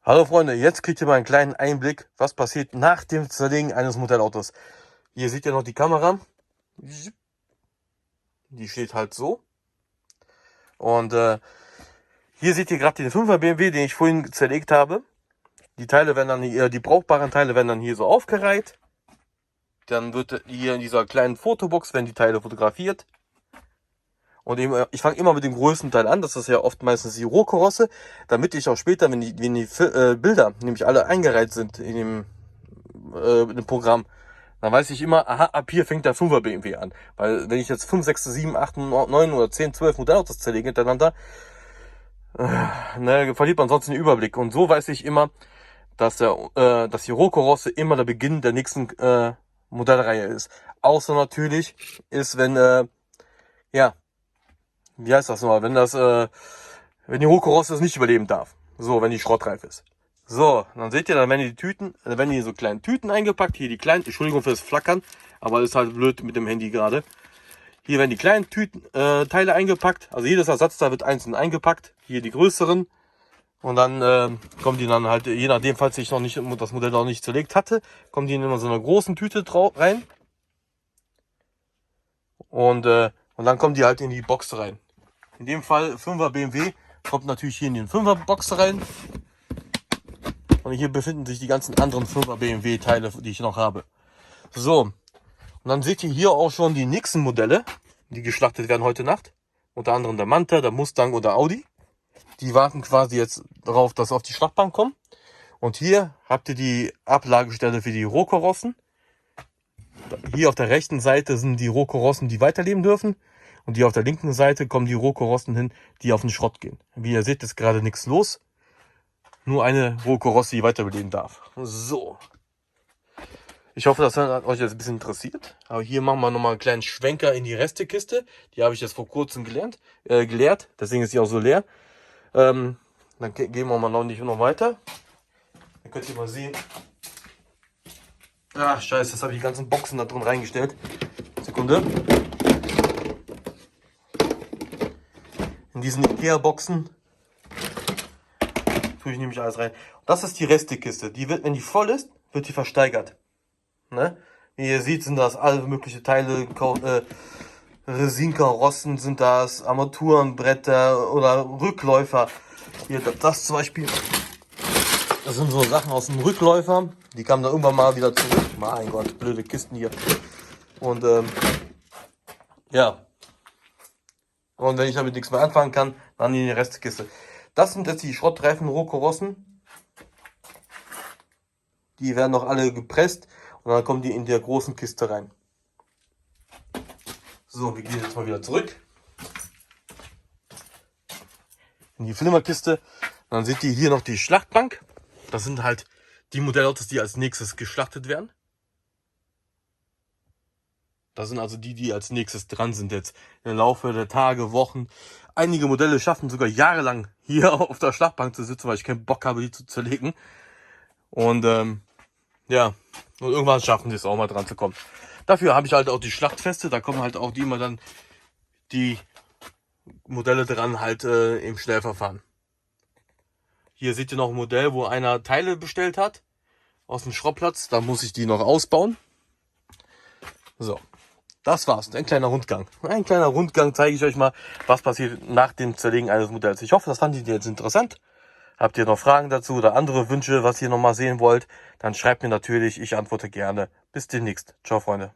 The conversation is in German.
Hallo Freunde, jetzt kriegt ihr mal einen kleinen Einblick, was passiert nach dem Zerlegen eines Modellautos. Hier seht ihr noch die Kamera. Die steht halt so. Und hier seht ihr gerade den 5er BMW, den ich vorhin zerlegt habe. Die Teile werden dann hier, die brauchbaren Teile werden dann hier so aufgereiht. Dann wird hier in dieser kleinen Fotobox werden die Teile fotografiert. Und eben, ich fange immer mit dem größten Teil an, das ist ja oft meistens die Rohkarosse, damit ich auch später, wenn die Bilder nämlich alle eingereiht sind in dem Programm, dann weiß ich immer, aha, ab hier fängt der 5er BMW an. Weil wenn ich jetzt 5, 6, 7, 8, 9 oder 10, 12 Modellautos zerlege hintereinander, verliert man sonst den Überblick. Und so weiß ich immer, dass die Rohkarosse immer der Beginn der nächsten Modellreihe ist. Außer natürlich ist, wenn, wie heißt das nochmal, wenn die Rohkarosse es nicht überleben darf. So, wenn die schrottreif ist. So, dann seht ihr, dann werden die so kleinen Tüten eingepackt. Hier die kleinen, Entschuldigung für das Flackern, aber ist halt blöd mit dem Handy gerade. Hier werden die kleinen Teile eingepackt. Also jedes Ersatzteil wird einzeln eingepackt. Hier die größeren. Und dann kommen die dann halt, je nachdem, falls ich das Modell noch nicht zerlegt hatte, kommen die in immer so einer großen Tüte rein. Und dann kommen die halt in die Box rein. In dem Fall 5er BMW kommt natürlich hier in den 5er Box rein. Und hier befinden sich die ganzen anderen 5er BMW Teile, die ich noch habe. So, und dann seht ihr hier auch schon die nächsten Modelle, die geschlachtet werden heute Nacht. Unter anderem der Manta, der Mustang oder Audi. Die warten quasi jetzt darauf, dass sie auf die Schlachtbank kommen. Und hier habt ihr die Ablagestelle für die Rohkarossen. Hier auf der rechten Seite sind die Rohkarossen, die weiterleben dürfen. Und hier auf der linken Seite kommen die Rohkarossen hin, die auf den Schrott gehen. Wie ihr seht, ist gerade nichts los. Nur eine Rohkarosse, die weiterbeleben darf. So. Ich hoffe, das hat euch jetzt ein bisschen interessiert. Aber hier machen wir nochmal einen kleinen Schwenker in die Restekiste. Die habe ich jetzt vor kurzem geleert. Deswegen ist sie auch so leer. Dann gehen wir mal noch weiter. Dann könnt ihr mal sehen. Ach, scheiße, das habe ich die ganzen Boxen da drin reingestellt. Sekunde. In diesen Ikea-Boxen tue ich nämlich alles rein. Das ist die Restekiste. Die wird, wenn die voll ist, wird die versteigert. Ne? Wie ihr seht, sind das alle möglichen Teile. Resinkarossen sind das, Armaturenbretter oder Rückläufer. Hier, das zum Beispiel. Das sind so Sachen aus dem Rückläufer. Die kamen dann irgendwann mal wieder zurück. Mein Gott, blöde Kisten hier. Und ja. Und wenn ich damit nichts mehr anfangen kann, dann in die Restkiste. Das sind jetzt die schrottreifen Rohkarossen. Die werden noch alle gepresst und dann kommen die in der großen Kiste rein. So, wir gehen jetzt mal wieder zurück in die Flimmerkiste. Dann seht ihr hier noch die Schlachtbank. Das sind halt die Modellautos, die als nächstes geschlachtet werden. Das sind also die als nächstes dran sind jetzt im Laufe der Tage, Wochen. Einige Modelle schaffen sogar jahrelang hier auf der Schlachtbank zu sitzen, weil ich keinen Bock habe, die zu zerlegen. Und ja, und irgendwann schaffen die es auch mal dran zu kommen. Dafür habe ich halt auch die Schlachtfeste, da kommen halt auch immer dann die Modelle dran halt im Schnellverfahren. Hier seht ihr noch ein Modell, wo einer Teile bestellt hat aus dem Schrottplatz. Da muss ich die noch ausbauen. So, das war's. Ein kleiner Rundgang. Ein kleiner Rundgang zeige ich euch mal, was passiert nach dem Zerlegen eines Modells. Ich hoffe, das fandet ihr jetzt interessant. Habt ihr noch Fragen dazu oder andere Wünsche, was ihr noch mal sehen wollt, dann schreibt mir natürlich. Ich antworte gerne. Bis demnächst. Ciao, Freunde.